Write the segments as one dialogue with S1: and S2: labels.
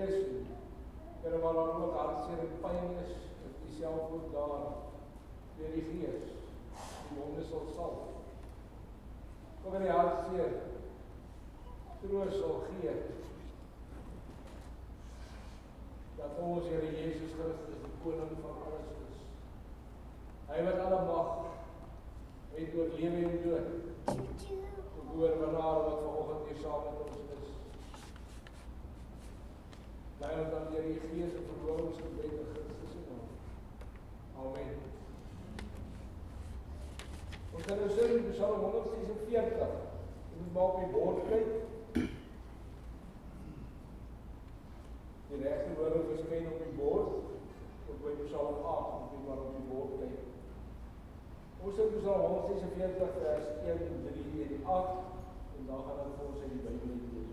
S1: Gees, Here, waar daar ook hartseer en pyn is, dat U self ook daar, deur die Gees, die wonde sal salf. Ook in die hartseer, troos sal gee, dat ons Here Jesus Christus, die koning van alles is. Hy wat alle mag het oor lewe en dood. Gehoor wanneer wat vanoggend hier saam met ons is. Bly ons dan deur die Gees en verlowingsgebed in Christus se naam. Amen. Ons gaan nou sing in Psalm 146. Jy moet maar op die bord kyk. Die regte woorde verskyn op die bord. Op by Psalm 8, moet jy maar op die bord kyk. Ons sing Psalm 146 vers 1, 3 en 8. En dan gaan ons vir ons in die Bybel lees.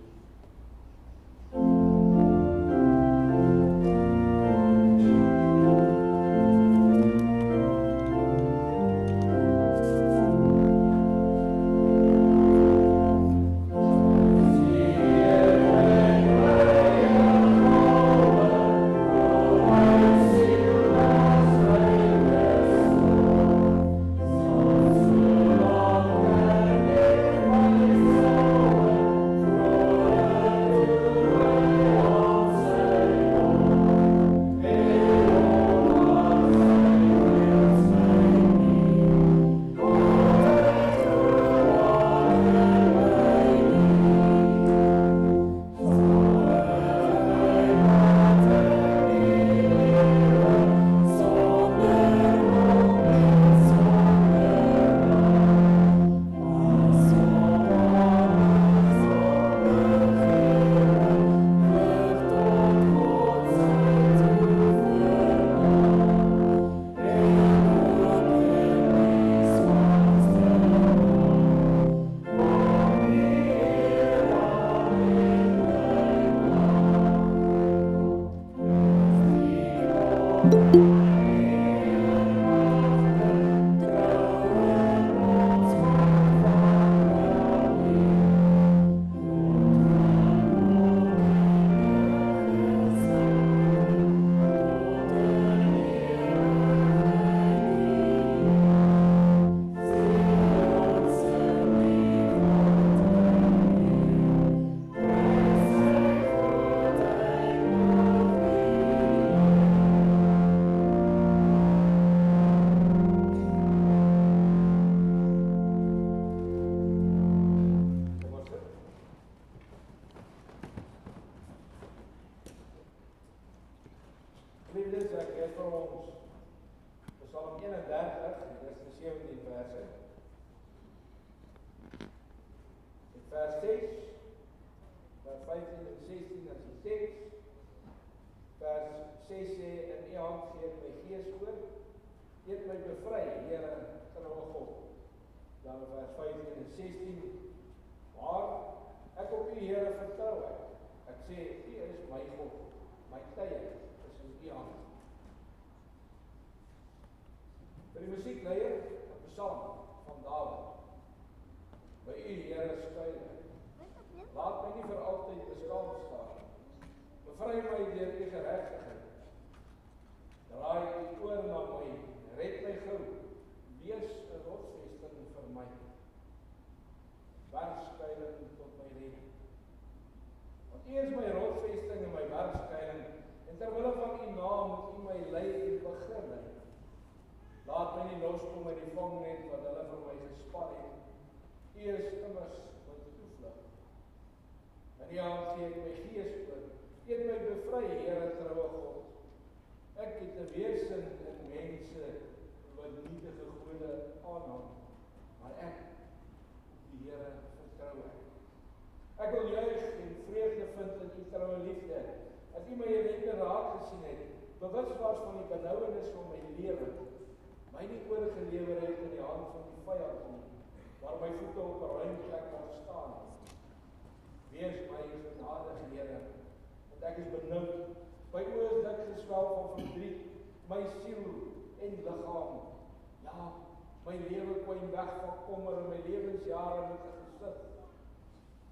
S1: My lewe kwyn weg van kommer en my lewensjare met 'n gesit.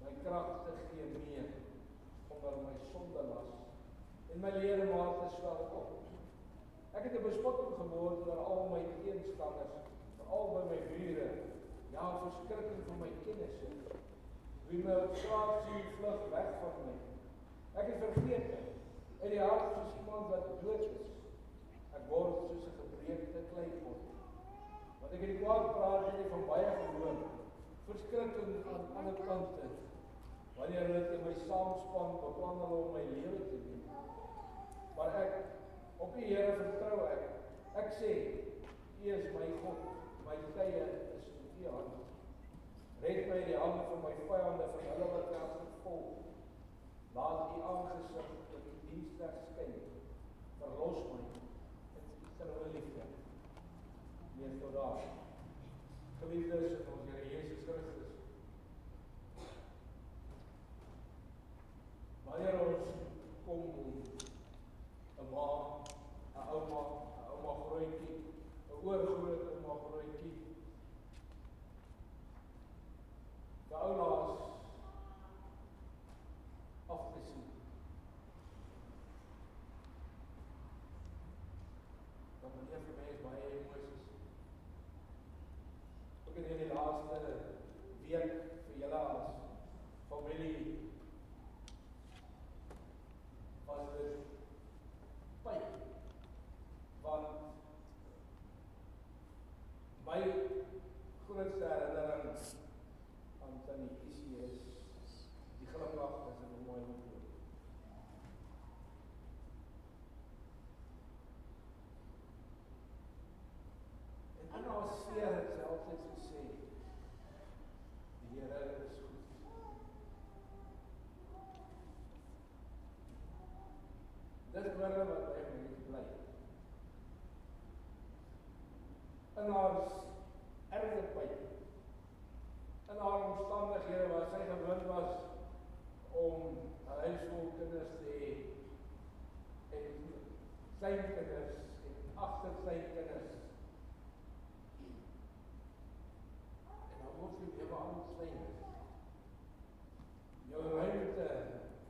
S1: My krag te gee mee onder my sondelas en my ledemate swel op. Ek het 'n bespotting geword oor al my teenstanders, veral by my bure, ja, verskrikking van my kennisse, wie my op straat sien vlug weg van my. Ek het vergeet, in die hart soos iemand wat dood is. Ek word soos 'n gebreekte kleipot. Want ek het die kwaad praat nie van baie gehoor, verskrikking aan alle kante. Wanneer hulle in my saamspan beplan hulle om my lewe te neem. Maar ek, op die Here vertrou ek. Ek sê, U is my God, my tye is in U hand. Red my in die hande van my vyande, van hulle wat my vervolg. Laat U aangesig in die diensdag skyn. Verlos my in U troue liefde. Lees tot daar. Geliefdes in ons Here Jesus Christus. Wanneer ons kom om 'n ma, 'n ouma grootjie, 'n oorgroot ouma grootjie, die oulaas af te sien. Dan beleef vir my is baie emosies. Ook in die laaste week vir julle as familie was dit pyn. Want my grootste herinnering aan Tannie Isie is die glimlag as ek mooi moet doen. En in haar seer het sy altyd gesê, die Here is goed. Dit is woorde wat by my bly. In haar erge pyn, in haar omstandighede waar sy gewoond was om 'n huis vol kinders te hê, en kleinkinders, en agterkleinkinders. En dan word jy lewe aan klein. Jou ruimte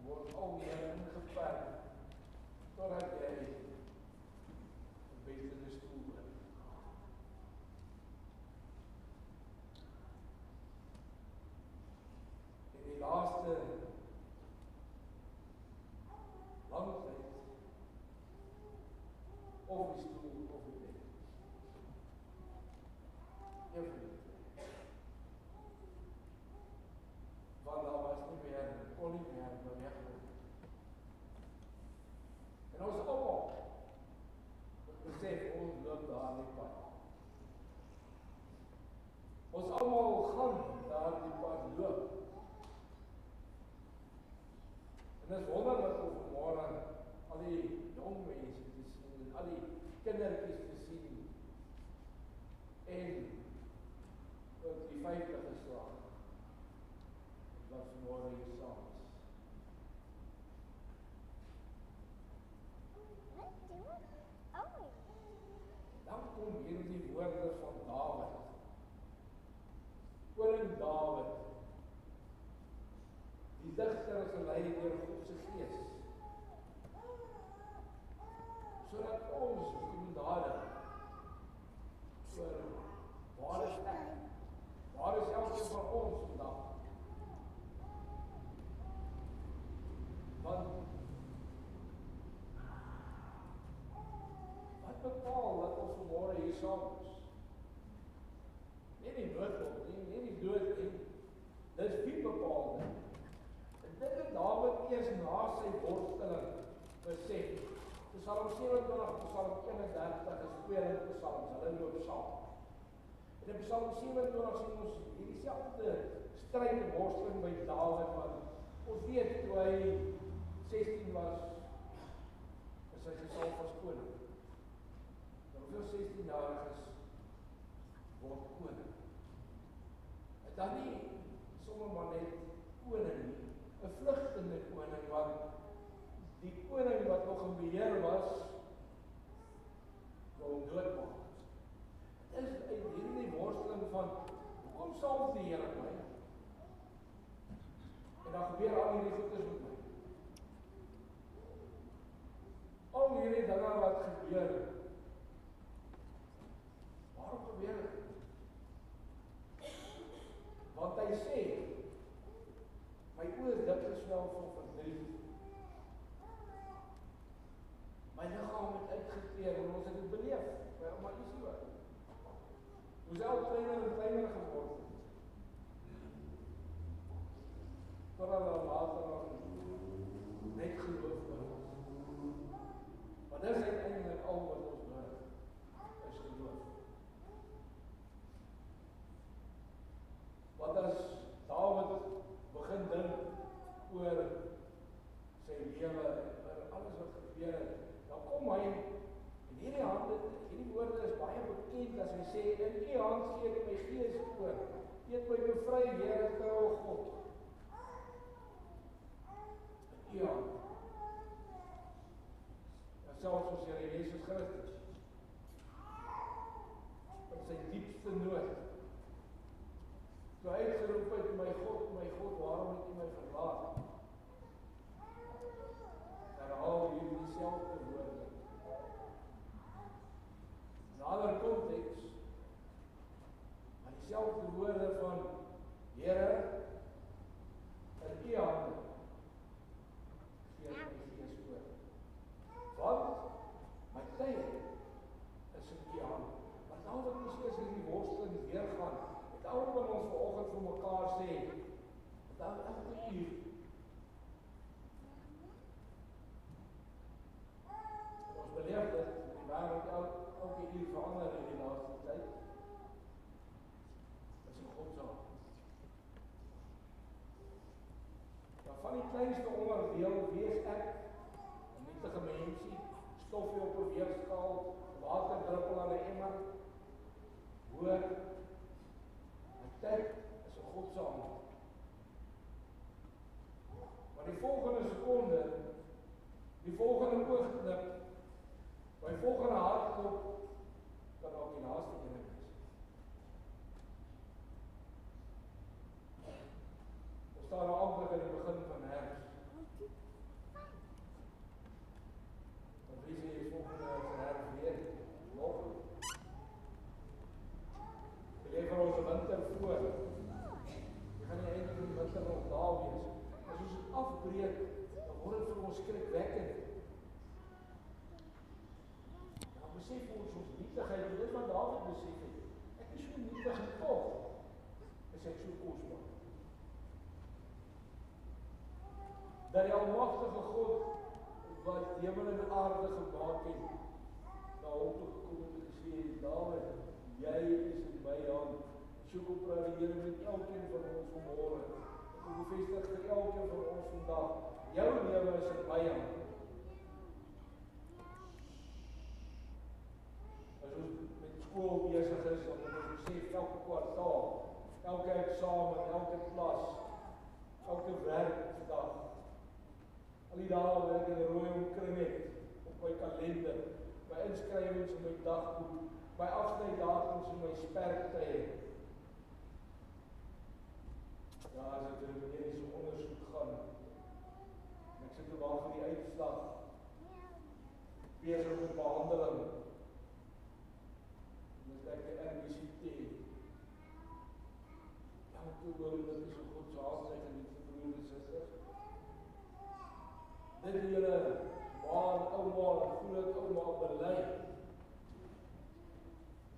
S1: word al meer ingeperk, totdat jy 'n betere stoel het. In die laaste lang tyd, of die stoel of die bed. Een van die twee. Want daar was nie meer, kon nie meer beweeg word. En ons almal besef ons loop daar die pad. Ons almal gaan daar die pad loop. En dit is wonderlik om vanmôre al die jong mense te sien en al die kindertjies te sien en ook die 50 geslaag wat vanmôre hier saam is. Dan kom hier die woorde van Dawid. Koning Dawid. Die digter is gelei deur God se Gees. Sodat ons bedadig waar is ek? Waar is elke van ons vandag? Want wat bepaal dat ons vanmôre hier saam is? Nie die noodlot nie, nie die dood nie. Dis wie bepaal dit? En dit het Dawid eers na sy worsteling besef. Psalm 27, Psalm 31 is twee psalms, hulle loop saam. En in Psalm 27 sien ons hierdie selfde stryd en worsteling by Dawid, want ons weet toe hy 16 was, is hy gesalf as koning. En hoeveel 16-jariges word koning? En dan nie sommer maar net koning nie, 'n vlugtende koning, want die koning wat nog in beheer was, wou hom doodmaak. Dit is uit hierdie worsteling van, hoekom salf die Here my? En dan gebeur al hierdie goeders met my. wat gebeur? Waarom gebeur dit? Want hy sê, my oë is dik geswel van verdriet. My liggaam het uitgeteer en ons het dit beleef. By ouma Isie. Hoe self kleiner en kleiner geword het. Totdat daar later net geloof vir ons. Maar dis uiteindelik al wat ons nodig is geloof. Wat as Dawid begin dink oor sy lewe en oor alles wat gebeur het, dan kom hy en hierdie woorde is baie bekend as hy sê, in U hand gee ek my gees oor. U het my bevry, Here, trou God. In U hand. En selfs as Here Jesus Christus in sy diepste nood, toe hy uitgeroep het, my God, waarom het U my verlaat? Herhaal hier dieselfde woorde. In 'n ander konteks, maar dieselfde woorde van Here, in U hande gee ek my gees oor. Want my tye is in U hande. Maar nou wat ons eers hierdie worsteling deurgaan, daarom wat ons vanoggend vir mekaar sê, dan elke uur. Ons beleef dit, die wêreld elke uur verander in die laaste tyd. Dit is 'n Godsaak. Maar van die kleinste onderdeel, wie is ek? 'n nietige mensie, stofie op 'n weegskaal, waterdruppel aan 'n emmer, hoor, tyd is 'n Godsaak. Maar die volgende sekonde, die volgende oogknip, my volgende hartklop, kan ook die laaste een wees. Ons staan nou amper in die begin van herfs. Want wie sê jy volgende herfs weer? Nog? Jy vir ons 'n winter voor. Jy gaan nie eintlik die winter nog daar wees. As ons dit afbreek, dan word dit vir ons skrikwekkend. Dan besef ons nietigheid, dit wat Dawid besef het. Ek is so nietig en tog is ek so kosbaar. Dat die almagtige God wat hemel en aarde gemaak het, na hom toe gekom het en gesê, Dawid, jy is in my hand. So kom praat die Here met elkeen van ons vanmôre. Ek bevestig vir elkeen van ons vandag. Jou lewe is in my hand. As ons met skool besig is, dan moet ons besef elke kwartaal, elke eksamen, elke klas, elke werkdag, al die dae wat ek 'n rooi omkring het op my kalender, my inskrywings in my dagboek, my afsluitdatums en my spertye. Ja, as ek in 'n mediese ondersoek gaan, en ek sit te wag vir die uitslag, besig met behandeling, en dan kyk ek RBCT. Ja, toe hoor dit is 'n God se aanspreek en die broers en susters. Dit is julle ouma, groot ouma bely,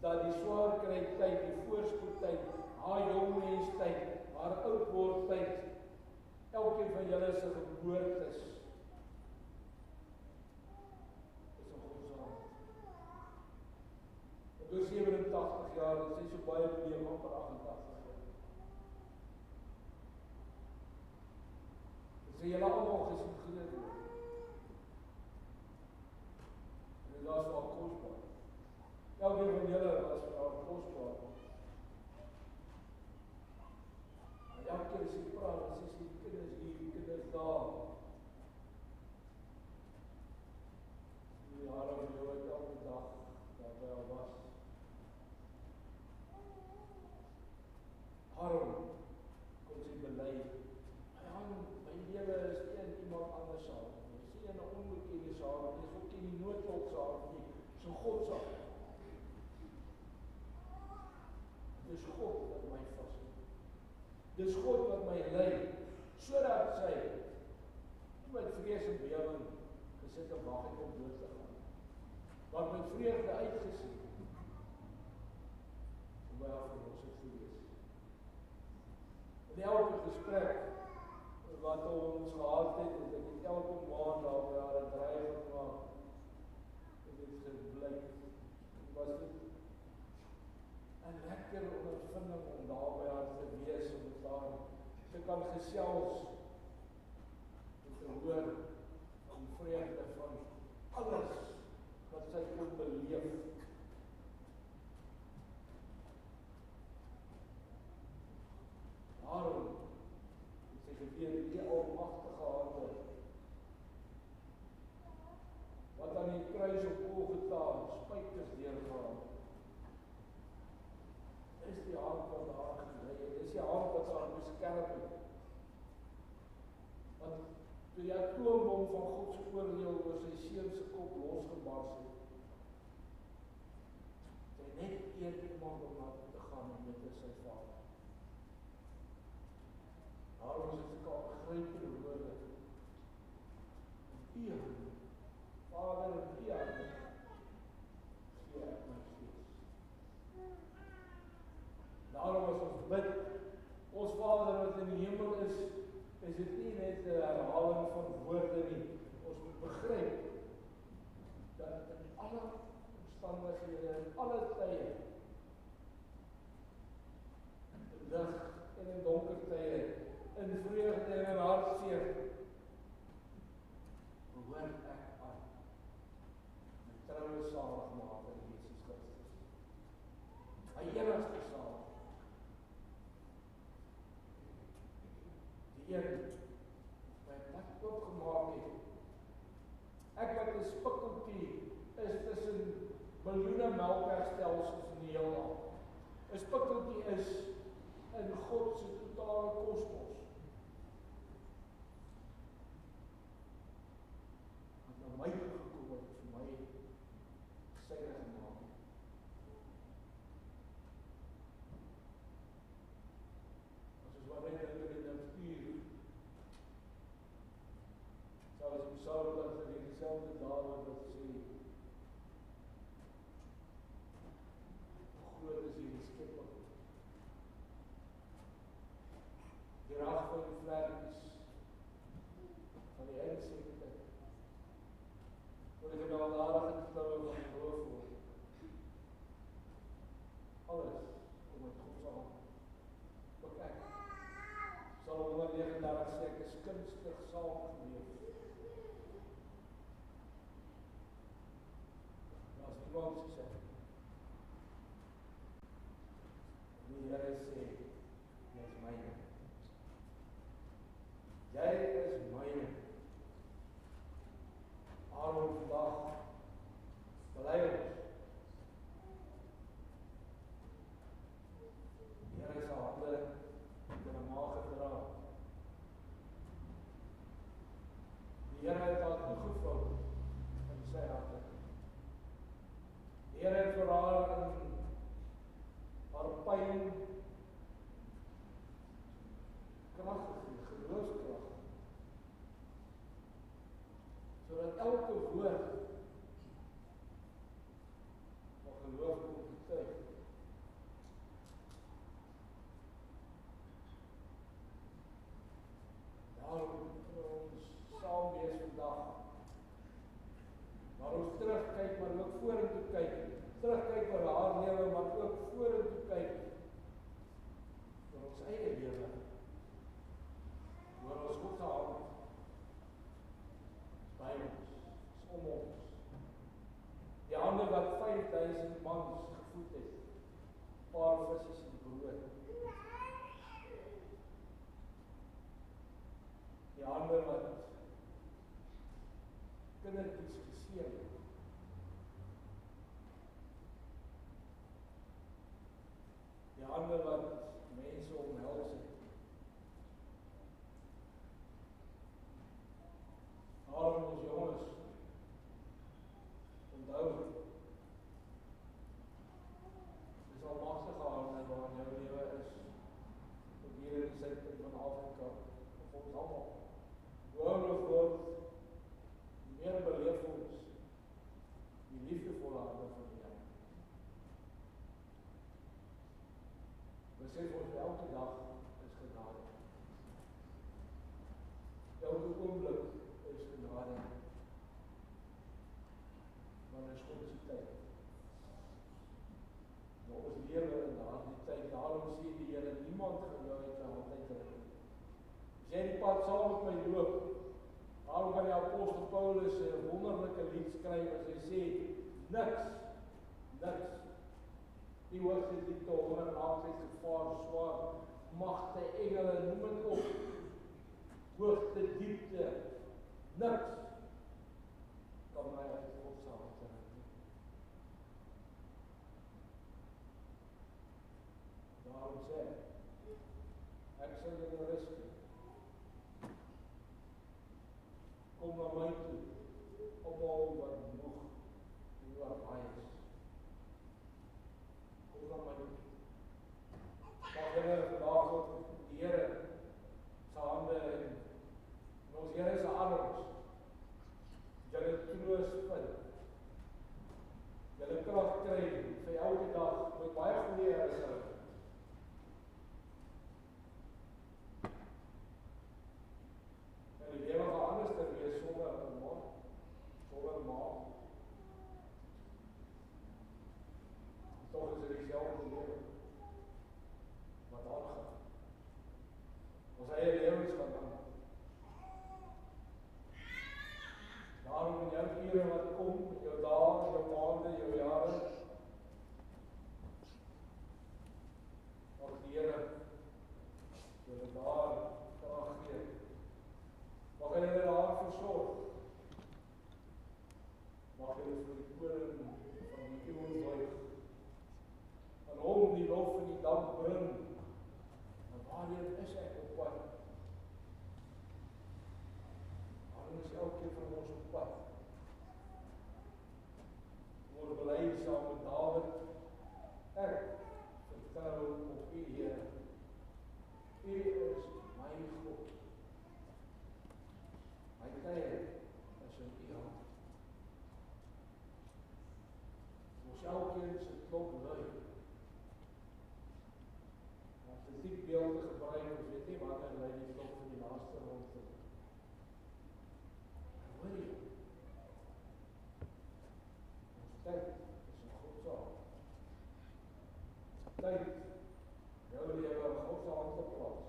S1: dat die swaar kry tyd, die voorspoedtyd, haar jong mens tyd, haar oud word tyd, elkeen van julle se geboortes is 'n Godsaak. Ek is 87 jaar, dit is so baie meer, amper 88 jaar. Dit sê julle almal gesien groot word. En dit is wel kosbaar. Elkeen van julle was vir haar kosbaar. En elke keer as jy praat, dan sê die kinders hier, die kinders daar. Die jare van jou het elke dag, dat hy al was. Daarom kon sy bely, my lewe is een hand nie, so God se hand. Dis God wat my vashou. Dis God wat my lei, sodat sy nie met vrees en bewe gesit en wag het om dood te gaan, maar met vreugde uitgesien om by haar verlosser te wees. In elke gesprek wat ons gehad het, en ek het elke maand daar by haar 'n dreiging gemaak, en dit geblyk, was dit 'n lekker ondervinding om daar by haar te wees, om met haar te kan gesels, en te hoor van vreugde van alles wat sy kon beleef. Daarom het sy geweet die almagtige hande wat aan die kruis op Golgotha spykers deurgehaal, is die hand wat haar gelei het, is die hand wat haar beskerm het. Want toe die atoombom van God se oordeel oor sy seun se kop losgebars het, sy net een iemand om na toe te gaan, en dit is sy Vader. Daarom is dit sulke aangrypende woorde. U hand, Vader, in U hand gee ek my gees. Daarom as ons bid, ons Vader wat in die hemel is dit nie net 'n herhaling van woorde nie. Ons moet begryp dat in alle omstandighede, in alle tye, in lig en in donker tye, in vreugde en in hartseer, behoort ek aan my troue saligmaker Jesus Christus. My enigste salig. Die een my pad oopgemaak het. Ek wat 'n spikkeltjie is tussen miljoene melkwegstelsels in die heelal. 'n Spikkeltjie is in God se totale kosmos. Wat na my gekom het, vir my syne gemaak. As ons maar net dink aan die natuur, sal as ons sou dat vir dieselfde Dawid wat sê, hoe groot is hierdie skepping? Die rag van die vlerkies, van die insekte, oor die gewelddadige getalle van die roofvoël. Alles kom uit God se hand. Ook ek sal 139 sê ek is kunstig saamgeleef. As iemand sê, die Here sê, jy is myne. Jy is myne. Daarom vandag bely ons. Die Here se hande in 'n maag gedra. Die Here het haar toegevou in sy hande. Die Here het vir haar in haar pyn krag gegee, geloofskrag. Sodat elke woord van geloof kon getuig. Daarom moet ons saam wees vandag. Maar ons terugkyk, maar ook vorentoe kyk. Terugkyk oor haar lewe, maar ook vorentoe kyk. Oor ons eie lewe. Oor ons God se hand. By ons, is om ons. Die hande wat 5000 mans gevoed het. Paar visse en brood. Die hande wat kindertjies geseën het. Die hande wat mense omhels het. Daarom ons jongens, vandag liefdevolle hande van die Here. Besef ons elke dag is genade. Elke oomblik is genade. Maar dit is God se tyd. Nou ons lewe in daardie tyd. Daarom sê die Here, niemand gaan jou uit sy hand uitruk nie. As jy die pad saam met my loop, daarom kan die apostel Paulus 'n wonderlike lied skryf as hy sê, niks. Die hoogste diepte, honger en altyd gevaar, swaar, magte, engele, noem het op. Hoogte, diepte, niks kan my uit God se hand uitruk nie. Daarom sê ek sal julle rus gee. Kom na my toe, almal wat moeg en wat baie is. Kom na my toe. Mag julle vandag ook die Here se hande en ons Here se arms julle troos vind. Julle krag kry vir elke dag met baie goeie herinneringe. Die lewe gaan anders te wees sonder 'n man, sonder 'n ma. Tog is dit dieselfde lewe wat aangaan. Ons eie lewens gaan aan. Daarom in jou ure wat kom, jou dae, jou maande, jou jare, mag die Here julle daar krag gee. Mag hy julle daar versorg. Mag hy vir die koning van die eeuwen buig. Aan hom die lof en die dank bring. En waarheen is ek op pad? Waarom is elkeen van ons op pad? Ons bely saam met Dawid. Ek vertrou op U, Here. U is my God. My tye is in U hand. Ons elkeen se klop lui. As jy die beelde gebruik, ons weet nie wanneer lui die klop van die laaste rond te doen. Hoor jy? Ons tyd is in God se hand. Tyd, jou lewe in God se hand te plaas.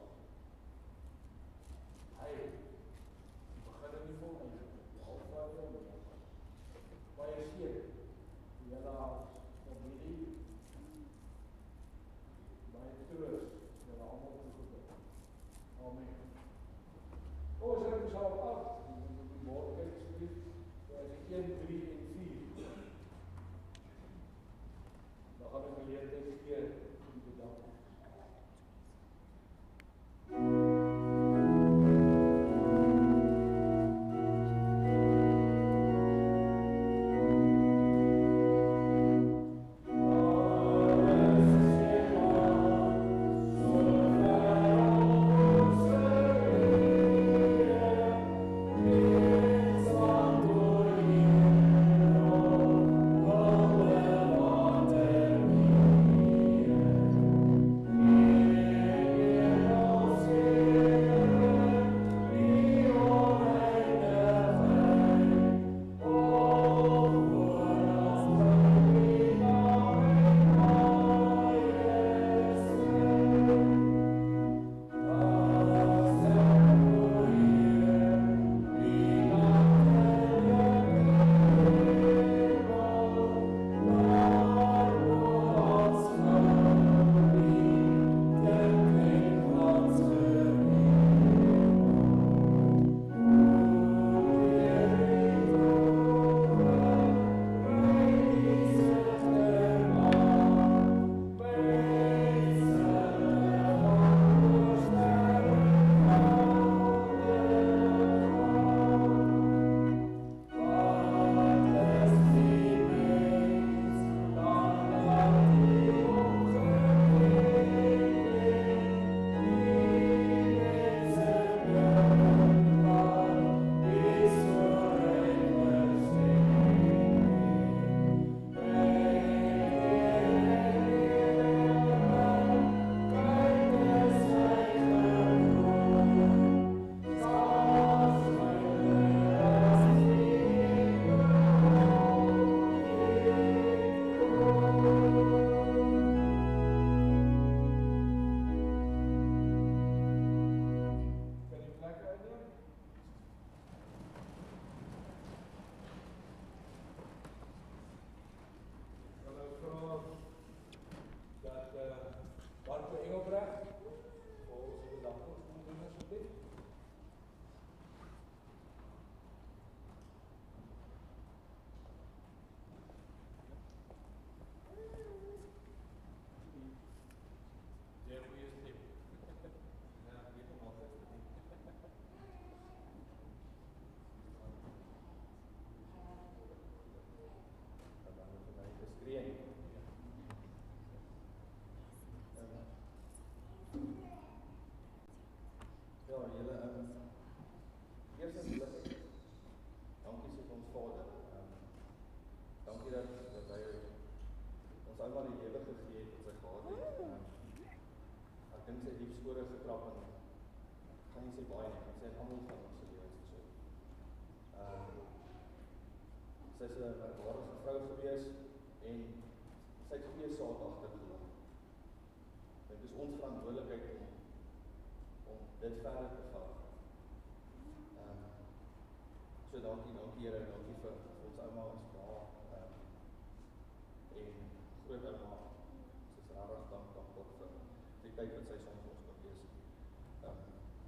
S1: Hy begin in die volgende, halfweg jou lewe. Baie seën, die hele familie, baie troos, julle almal toegekom. Amen. Ons het Psalm 8, die woord kyk asseblief, vers 1, 3 en 4. Dan gaan ek geleentheid gee om te dank.
S2: Thank you. Vader. Dankie dat hy ons almal die lewe gegee het wat sy gehad het. Ek dink sy het diep spore getrap en gaan nie sê baie nie, want sy het almal van ons se lewens so. Sy is 'n merkwaardige vrou gewees en sy het goeie saad agtergelaat. Dit is ons verantwoordelikheid om dit verder te vat. So dankie Here, dankie vir ons ouma, ons pa, en groot ouma. Ons is regtig dankbaar vir die tyd wat sy saam met ons kan wees. Ek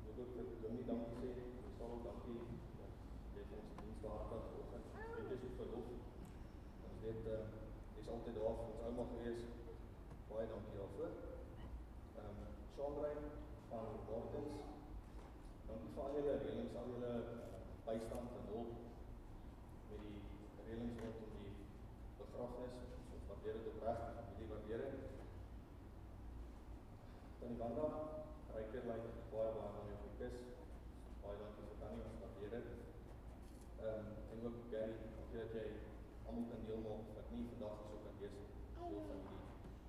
S2: wil ook vir Dominee dankie sê, ons sal ook dankie dat jy vir ons diens daar kan vanoggend. Dit is ook verlof. Ons weet, jy is altyd daar vir ons ouma gewees. Baie dankie daarvoor. Sandrine van Martens, dankie vir al julle reëlings, al julle bystand en hulp met die reëlings rondom die begrafnis. Ons waardeer dit opreg, familie waardeer dit. Tannie Wanda, Ryker lyk baie mooi op die kus. Baie dankie vir Tannie, ons waardeer dit. En ook Gary, dankie dat jy almal kan deel maak wat nie vandag so kan wees deel van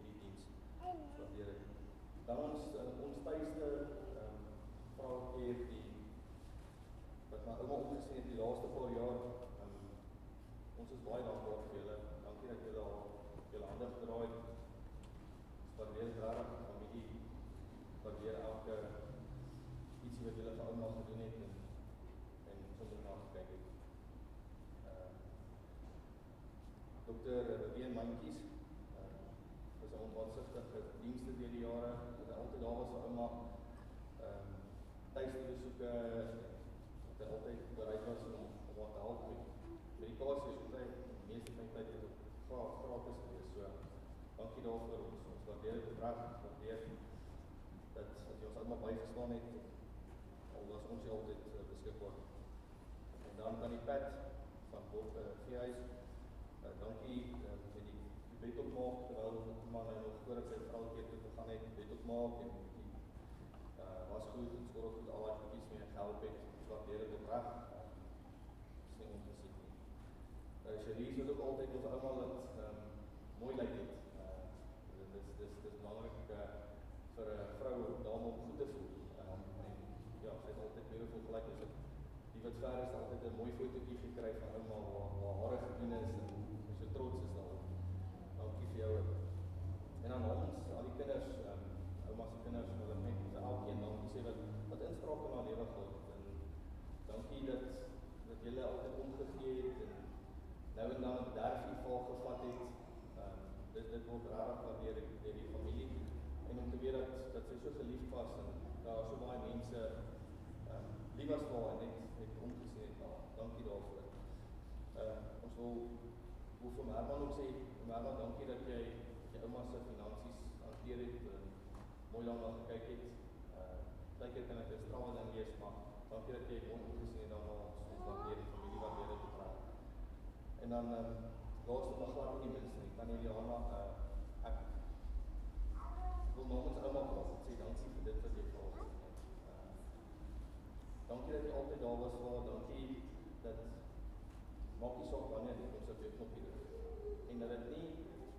S2: die diens. Ons waardeer dit. Dan ons tuiste vrouwkeer wat my ouma opgesien het die laaste paar jaar. Ons is baie dankbaar vir julle. Dankie dat julle al julle hande gedraai het. Ons waardeer regtig die familie, waardeer elke ietsie wat julle vir ouma gedoen het en sonder na gekyk het. Dr. Ween Mandjies, is 'n onwaarsigtige dienste deur die jare, dat hy altyd daar was vir ouma, tuisbesoeke, dat hy altyd bereid was om wat te help met medikasie, so hy die meeste van die tyd het ook gratis gewees, so dankie daarvoor, ons waardeer dit opreg, waardeer dat jy ons allemaal bygestaan het, al was ons nie altyd beskikbaar. En dan kan die Pat van Bob Veehuis, dankie met die bed opmaak, terwyl man hy nog voordat sy vrouwkeer toe gegaan het, bed opmaak en die was goed en skorrelgoed, al wat iets meer gehelp het, ons waardeer dit opreg, is nie ongesiek nie. Cherise wil ook altyd ons allemaal dat mooi lyk het. Dit is belangrijk vir een vrou dame om goed te voel. En ja, sy het altyd beautiful gelijk, dus die wat ver is, altyd een mooi fotootjie gekry van ouma waar hare gedoen is en so trots is daarop. Dankie vir jou. En dan namens al die kinders, ouma's die kinders, wil ek net vir elkeen dankie sê wat inspraak in haar lewe gehad het. En dankie dat julle altyd omgegee het en nou en dan 'n bederfie gevat het. Dit word regtig waardeer deur die familie. En om te weet dat sy so geliefd was en daar so baie mense lief was vir haar en net omgesien het haar. Dankie daarvoor. Ons wil vir Merman ook sê, Merman, dankie dat jy ouma se finansies hanteer het en mooi daarna gekyk het. Partykeer kan ek 'n strale ding wees, maar dankie dat jy mooi omgesien het daarna. Ons waardeer die familie, waardeer dit opreg. En dan laaste maar glad nie minste nie, kan jy Johanna, ek wil namens ouma sê dankie vir dit wat jy vir ons het. Dankie dat jy altyd daar was vir haar, dankie dat maak nie saak wanneer dit ons op jou knoppie druk. En dat dit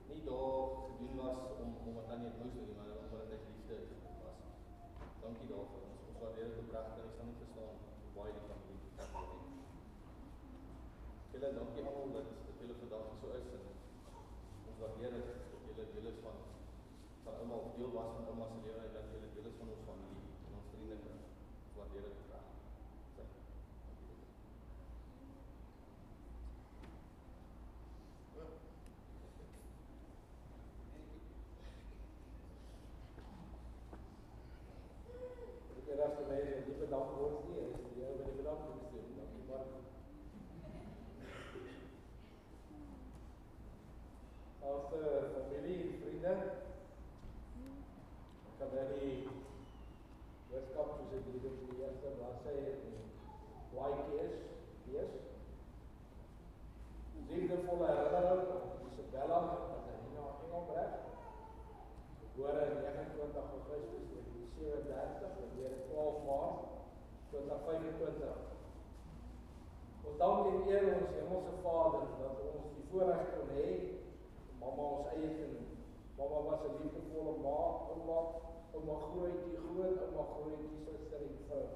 S2: nie daar gedoen was omdat dan nie het moes doen, maar omdat dit liefde was. Dankie daarvoor, ons waardeer dit opreg, en ek sal nie verstaan hoe baie die familie het. Julle dankie almal dat julle vandag so is en ons waardeer dit dat julle deel is van ouma, of deel was van ouma se lewe en dat julle deel is van ons familie en ons vriende. Ons waardeer dit opreg.
S1: Ek het vir my nie bedank word nie, is die jou by die bedank gestuur. Dankie Mark. As familie en vriende, ek kan by die boodskap soos ek die eerste bladsy en blaadjies lees. Liefdevolle herinnering aan Isabella Katarina Engelbrecht, gebore 29 Augustus 1937, oorlede 12 Maart 2025. Ons dank en eer ons Hemelse Vader dat ons die voorreg kon hê, mamma ons eie te noem. Mamma was 'n liefdevolle ma, ouma grootjie, groot ouma grootjie, suster en vrou.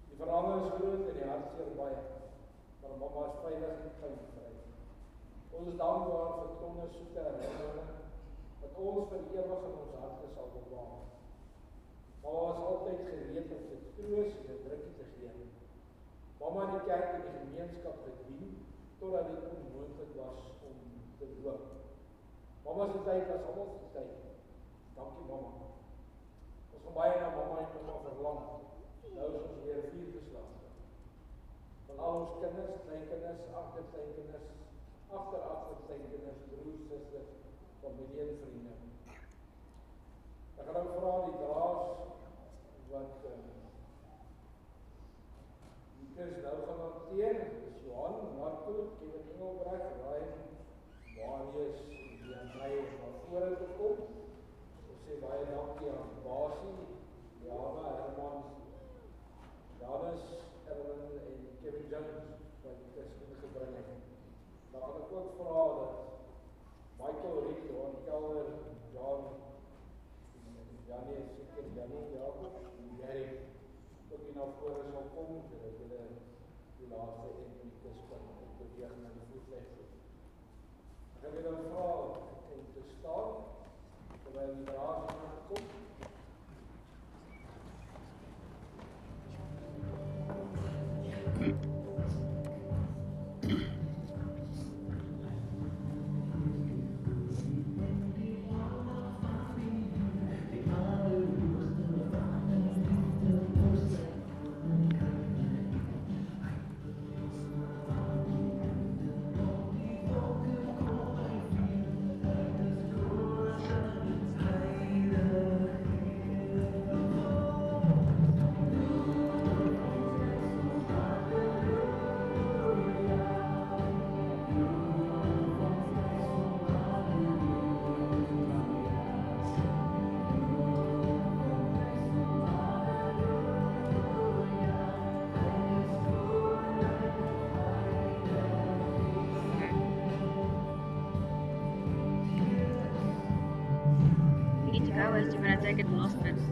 S1: Die verandering is groot en die hartseer baie, maar mamma is veilig en pynvry. Ons is dankbaar vir tonne soete herinneringe, wat ons vir ewig in ons harte sal bewaar. Mamma was altyd gereed om te troos en 'n drukkie te gee. Mamma het die kerk en die gemeenskap gedien, totdat dit onmoontlik was om te loop. Mamma se tyd was almal se tyd. Dankie mamma. Ons gaan baie na mamma en mamma verlang. Nou is ons weer 4 geslagte. Van al ons kinders, kleinkinders, agterkleinkinders, agteragterkleinkinders, broers, susters, familie en vriende. Ek gaan nou vra die draers wat die kurs nou gaan hanteer. Dis Johan, Marco, Kevin Engelbreg, Ryan, Marius en my van vore te kom. Ons sê baie dankie aan Basie, Jana, Herman, Janus, Erwin en Kevin Jones wat die kurs ingebring het. Dan gaan ek ook vra dat Michael Riek, Johan Kelder, Jan, Janie is seker, Janie, Jacob, en Gary, ook hier na vore sal kom, dat julle die laaste en die kus kan beweeg na die voetweg. Ek gaan julle dan vra om te staan, terwyl die draers kom.
S3: You're going to take it last minute.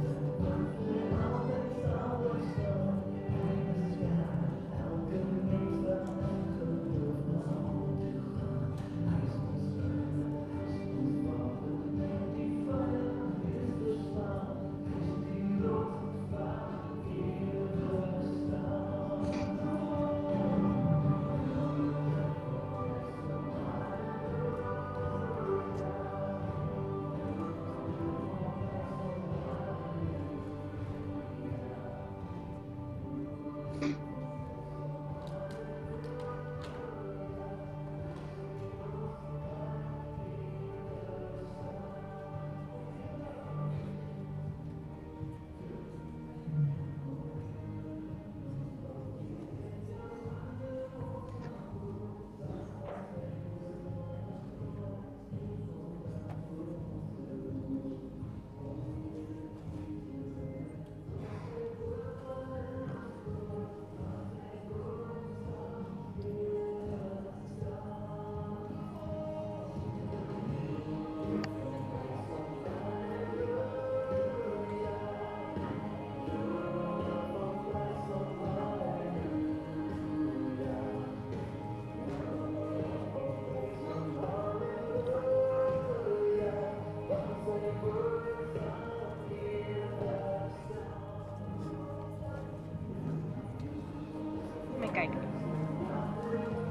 S3: Kijk.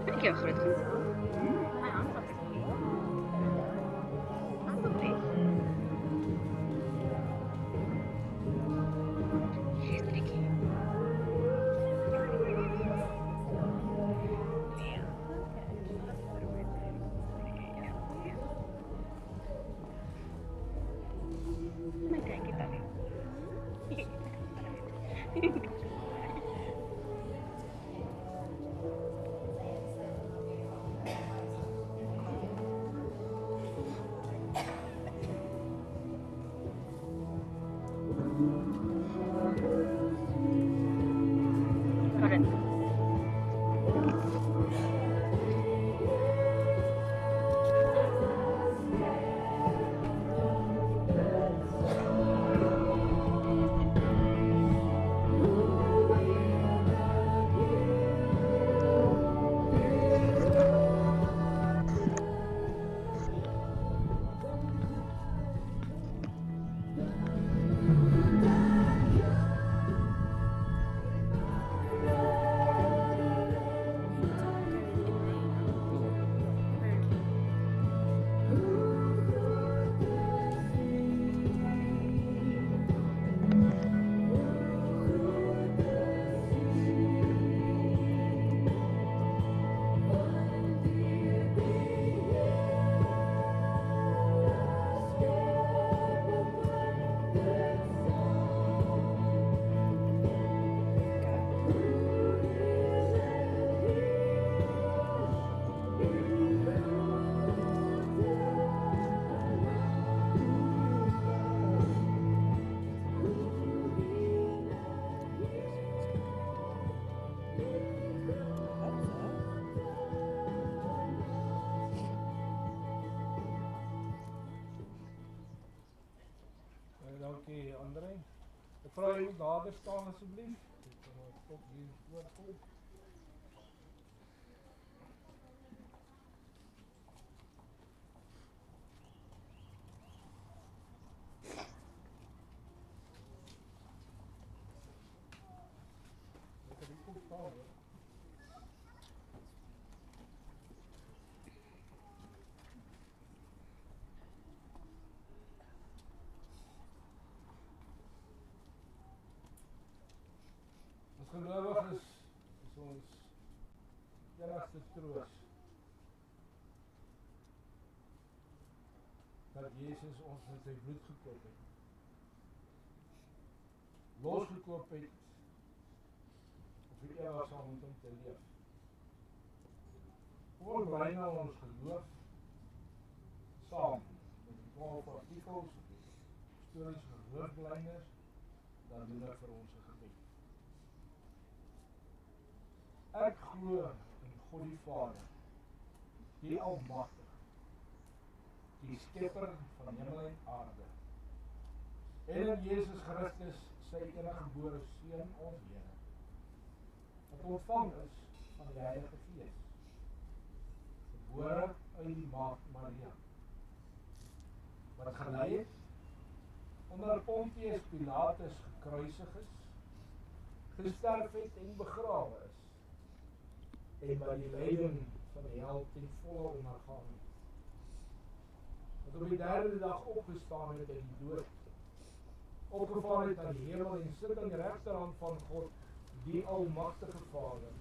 S3: Vind ik heel groot. Mijn hand wat is. Hand op niet. Hier is Ricky. Maar kijk het dan.
S1: vra jy nader staan asseblief. Ek kan maar tot hier voorkom. Ek kan nie goed staan nie. As gelowiges is ons enigste troos dat Jesus ons met sy bloed gekoop het. Losgekoop het om vir ewig saam met hom te leef. Ons bly nou ons geloof saam met die 12 artikels, stories van hoofblynes, dan doen dit vir ons 'n gebed. Ek glo in God die Vader, die Almagtige, die skepper van hemel en aarde, en in Jesus Christus, sy enige gebore Seun, ons Here, wat ontvang is van die Heilige Gees, gebore uit die Maagd Maria, wat gelei het, onder Pontius Pilatus gekruisig is, gesterf het en begrawe is, en by die lyding van die hel ten volle ondergaan het. Wat op die derde dag opgestaan het uit die dood, opgevaar het na die hemel en sit aan die regterhand van God, die Almagtige Vader,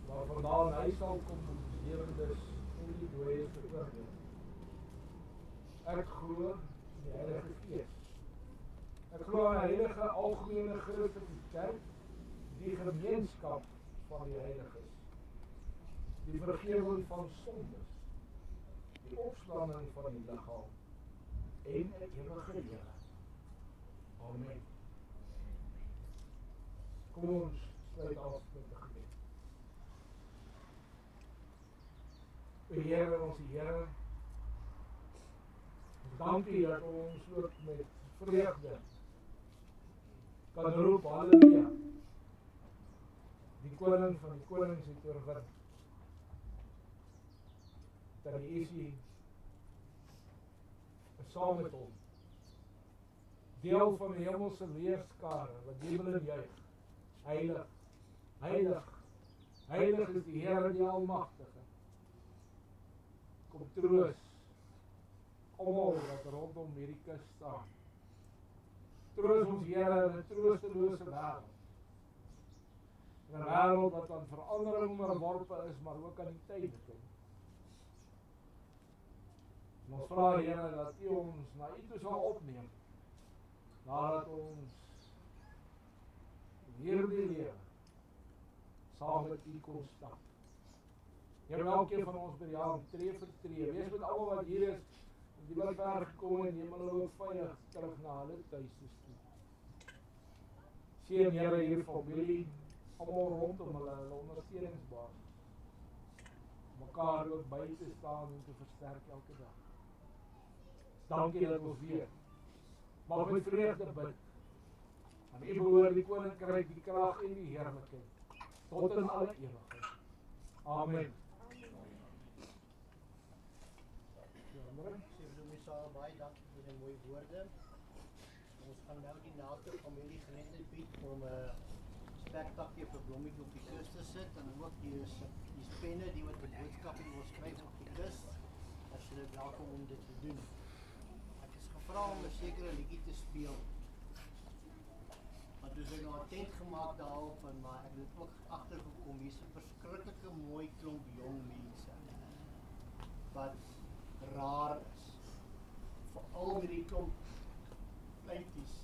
S1: waarvandaan hy sal kom om die lewendes en die dooies te oordeel. Ek glo in die Heilige Gees. Ek glo in 'n heilige algemene Christelike kerk, die gemeenskap van die heiliges, die vergifnis van sondes, die opstanding van die liggaam en 'n ewige lewe. Amen. Kom ons sluit af met 'n gebed. Here, ons Here, dankie dat ons ook met vreugde kan roep, halleluja. Die koning van die konings het oorwin. Dat die Isie is saam met hom. Deel van die hemelse leerskare, wat jubel en juig. Heilig, heilig, heilig is die Here die Almagtige. Kom troos almal wat rondom hierdie kus staan. Troos ons Here in 'n troostelose wêreld. In 'n wêreld wat aan verandering onderworpe is, maar ook aan die tydelike. En ons vra Here dat U ons na U toe sal opneem, nadat ons hierdie lewe saam met U kon stap. Here, elkeen van ons by die hand, tree vir tree, wees met almal wat hier is, en die wat ver gekom en neem hulle ook veilig terug na hulle tuistes toe. Seën Here hier familie, almal rondom hulle ondersteuningsbasis, mekaar ook by te staan en te versterk elke dag. Dankie dat ons weer mag met vreugde bid. Aan U behoort die koninkryk, die krag en die heerlikheid, tot in alle ewigheid. Amen.
S4: Baie dankie vir die mooi woorde. Ons gaan nou die naaste familie geleentheid bied om 'n spektakkie vir Blommie op die kus te sit, en ook die spenne die wat 'n boodskap wil skryf op die kus, as julle welkom om dit te doen. Ek is gevra om 'n sekere liedjie te speel. Maar toe sy nou 'n tent gemaak daarop, maar ek het ook agtergekom, hier's 'n verskriklike mooi klomp jong mense wat raar is. Veral met die klomp kleintjies.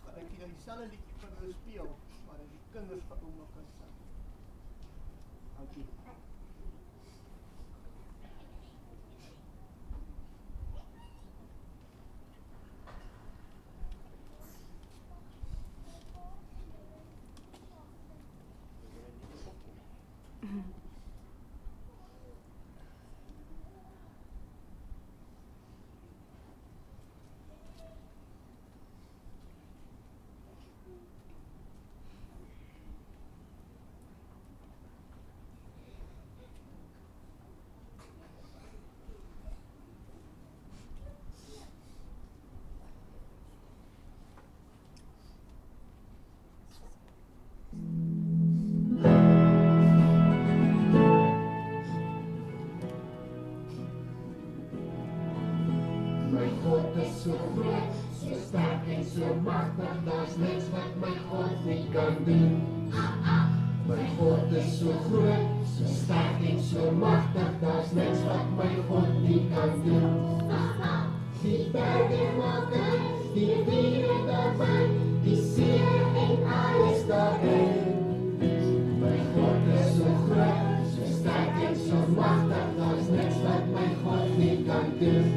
S4: Gaan ek hier dieselfde liedjie van hulle speel, maar die kinders van ouma kan sing. Dankie.
S5: is so groot, so sterk en so machtig, daar's niks wat my God nie kan doen. My God is so groot, so sterk en so machtig, daar's niks wat my God nie kan doen. Die berge maak hy, die riviere daarby, die see en alles daarin. My God is so groot, so sterk en so machtig, daar's niks wat my God nie kan doen.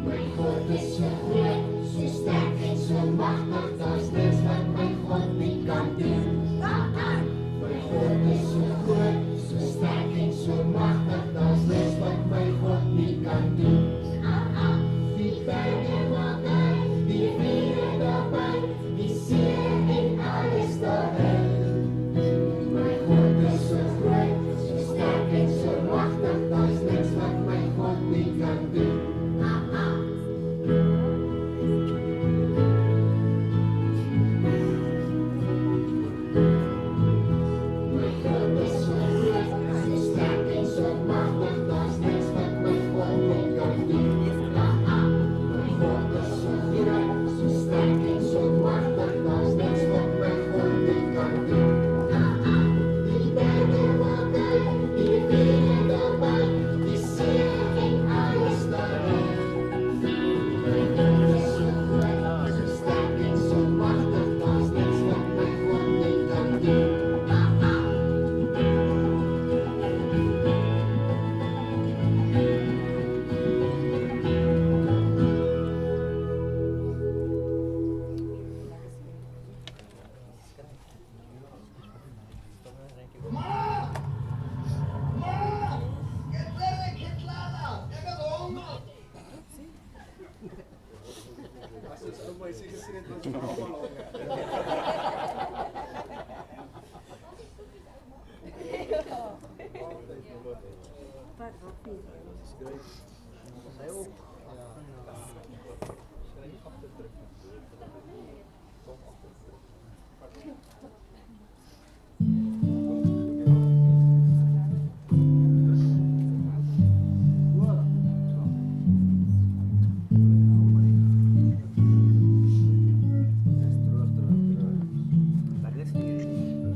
S5: My God is so groot, so sterk en so machtig, daar's niks wat my God nie kan doen. My God is so groot, so sterk en so machtig, daar's niks wat my God nie kan doen. Die berge maak hy, die riviere daarby, die see en alles daarin. My God is so groot, so sterk en so machtig, daar's niks wat my God nie kan doen. My God is so groot, so sterk en so machtig, daar's niks wat my God nie kan doen. My God is so groot, so sterk en so machtig, daar's niks wat my God nie kan doen. Die berge maak hy, die riviere daarby, die see en alles daarin. My God is so groot, so sterk en so machtig, daar's niks wat my God nie kan doen.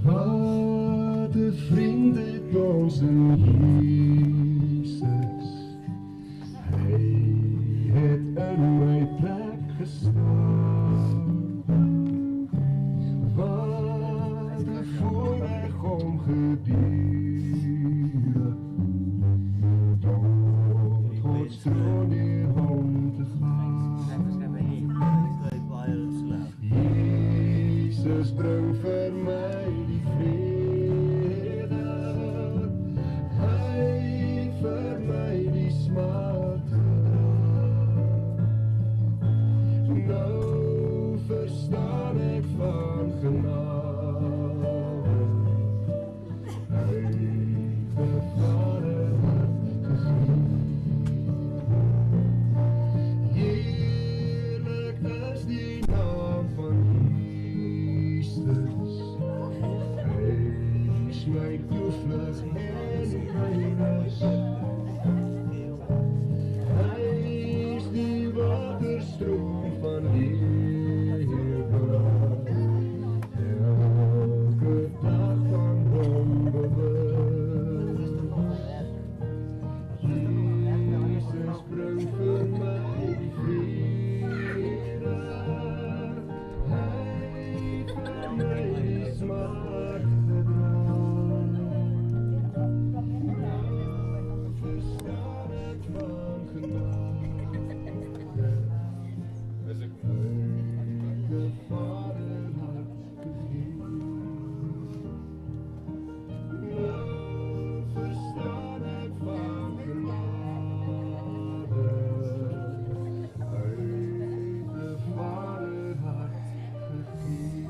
S5: Wat 'n vriend het ons in Jesus. Hy het in my plek gestaan. Wat 'n voorreg om gedurende tot Gods troon hier om te gaan. Jesus bring vir my die vrede, hy het vir my die smaak gedra. Nou verstaan ek van genade, hy het die Vader gezien. Heerlijk is die naam van Jesus. Hy is my toevlug en my rus. Hy is die waterstroom van lewe. Elke dag van hom bewus. Jesus bring vir my die vrede. Hy het vir my die smaak gedra. Nou verstaan ek van genade.
S2: Is ek
S5: Hy het die Vader hart gegee. Nou verstaan ek van genade. Hy het die Vader hart gegee.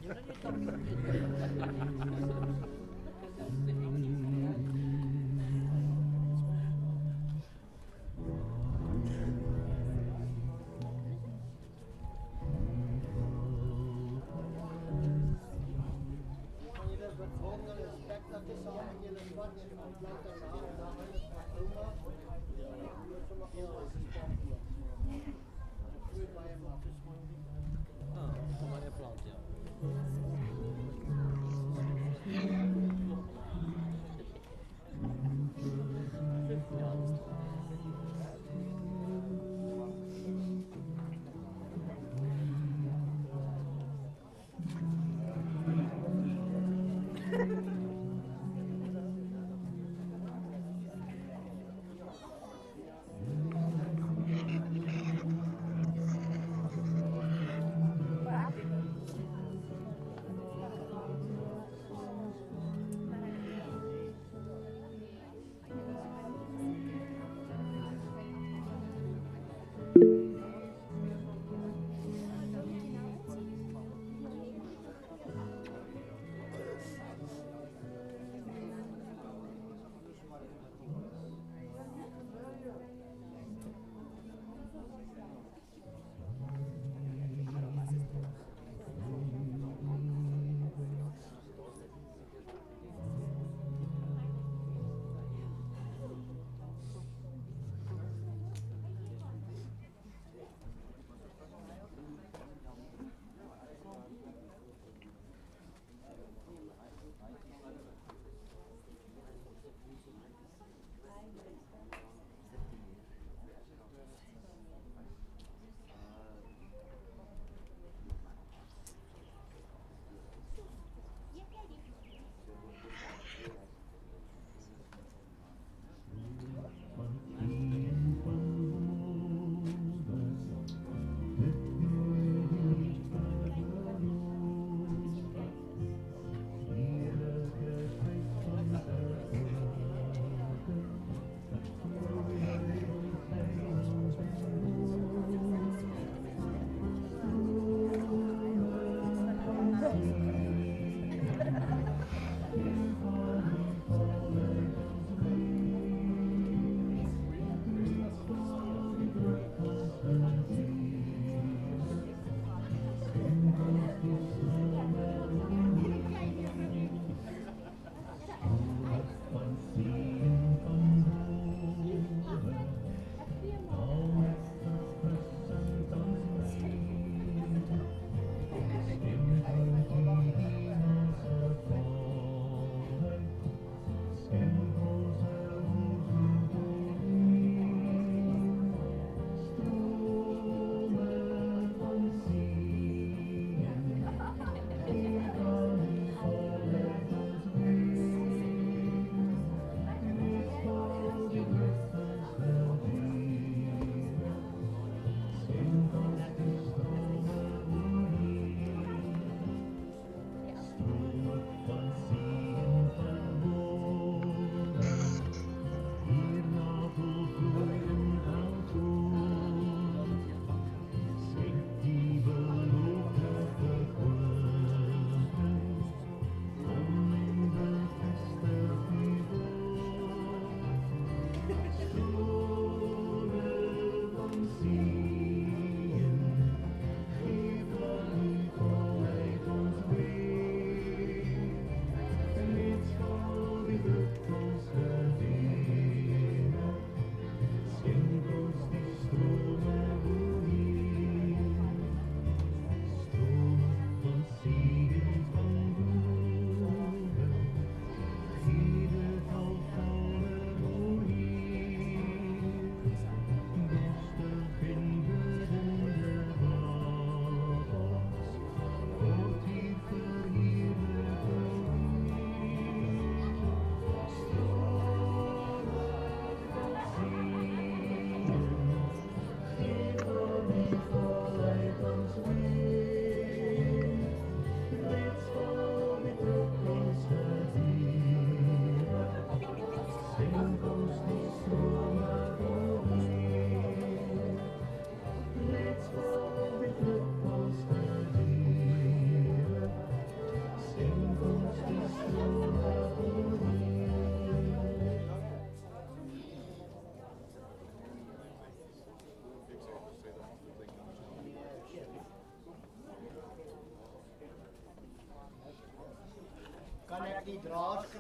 S4: Julle net op die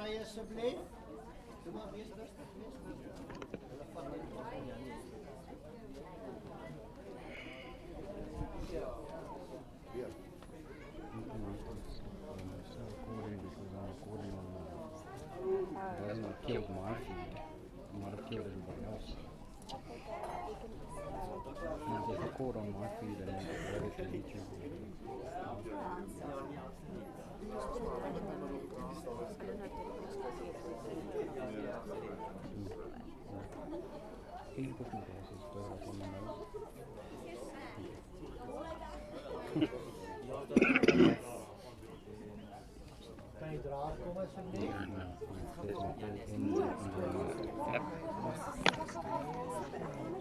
S4: draai asseblief. Doe maar, wees rustig, wees rustig. Hulle vat net op van Janie.
S6: Doesn't kill my feed. I'm not kill everybody else. And if I caught on my feed and then read it to YouTube. Can you put my glasses up on my nose?
S4: Kan je draad komen alsjeblieft?
S6: No,